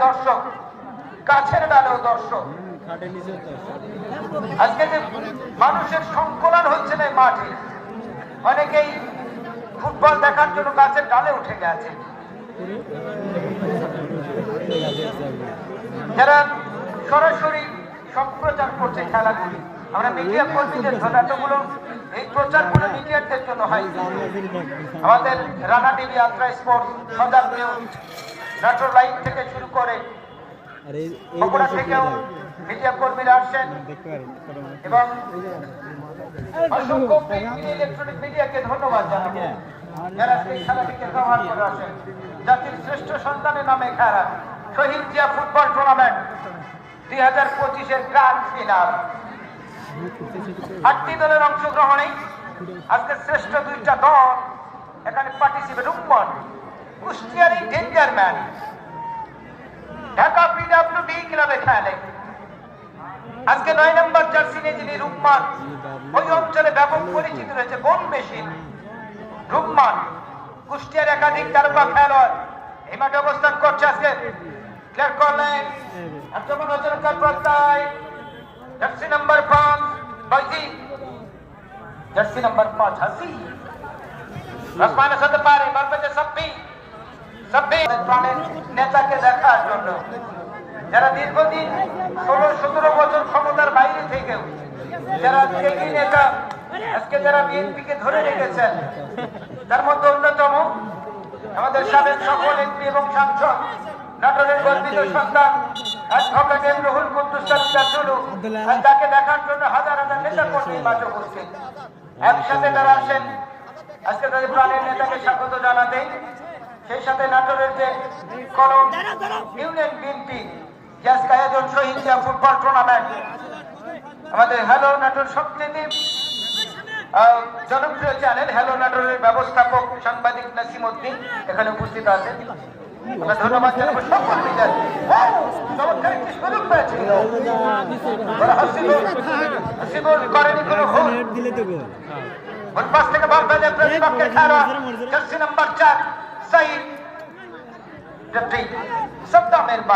দর্শক, গাছের ডালেও দর্শক। আজকে যে মানুষের সংকলন হচ্ছে না মাঠে, অনেকেই ফুটবল দেখার জন্য গাছের ডালে উঠে গেছে। যারা সরাসরি সম্প্রচার করছে খেলাগুলি, আমরা মিডিয়া কর্মীদের জন্য এতগুলো এই প্রচারগুলো মিডিয়াদের জন্য হয়। আমাদের রানা টিভি, আত্রা স্পোর্টস, সজাগ নিউজ, নাটোর লাইভ থেকে শুরু করে বগুড়া থেকেও মিডিয়া কর্মীরা আসছেন এবং অসংখ্য ইলেকট্রনিক মিডিয়াকে ধন্যবাদ জানাবো যারা এই খেলাটিকে ব্যবহার করে আসেন। জাতির শ্রেষ্ঠ সন্তানের নামে খেলা শহীদ জিয়া ফুটবল টুর্নামেন্ট 2025-এর গ্র্যান্ড ফিনাল। 8টি দলের অংশগ্রহণে আজকে শ্রেষ্ঠ 2টা দল এখানে পার্টিসিপেট। রুম্মন কুষ্টিয়ার এই ডেঞ্জার ম্যান ঢাকা পিডব্লিউডি ক্লাবে খেলে। আজকে 9 নম্বর জার্সি নিয়ে যিনি রুম্মান, ওই অঞ্চলে ব্যাপক পরিচিত রয়েছে। গোল মেশিন রুম্মান কুষ্টিয়ার একাধিক তারকা খেলোয়াড় এই মাঠে অবস্থান করছে। আজকে ক্লিয়ার করলেন একজন রচনাকার প্রত্যয় জার্সি নাম্বার 5 বাইজি, জার্সি নাম্বার 5 হাসি রসমানের সাথে পারে বারবাজে সব্বি প্রাণের নেতাকে দেখার জন্য যারা দীর্ঘদিন 16-17 বছর ক্ষমতার বাইরে থেকেও যারা এই নেতা আজকে যারা বিএনপিকে ধরে রেখেছেন, তার মধ্যে অন্যতম আমাদের সাবেক সকল এমপি এবং সাংসদ নাটোরের গর্বিত সন্তান অ্যাডভোকেট রুহুল কুদ্দুস তাসুলু, যাকে দেখার জন্য হাজার হাজার নেতা কর্মী মাঠে উপস্থিত। একসাথে তারা আসেন আজকে তাদের প্রাণের নেতাকে স্বাগত জানাতে। সেই সাথে নাটোরের যে কলম ইউনিয়ন বিএনপি যে আজকে আয়োজন শহীদ জিয়া ফুটবল টুর্নামেন্ট, আমাদের হ্যালো নাটোর সবচেয়ে জনপ্রিয় চ্যানেল হ্যালো নাটোরের ব্যবস্থাপক সাংবাদিক নাসিম উদ্দিন এখানে উপস্থিত আছেন। আমরা ধন্যবাদ জানাবো সকল মিডিয়া। চমৎকার একটি সুযোগ পেয়েছিল, হাসিবুল করেনি কোনো ভুল। পাশ থেকে বল বেঁধে প্রতিপক্ষের খেলোয়াড় জার্সি নাম্বার 4 সাইদ সাদ্দামের ভাই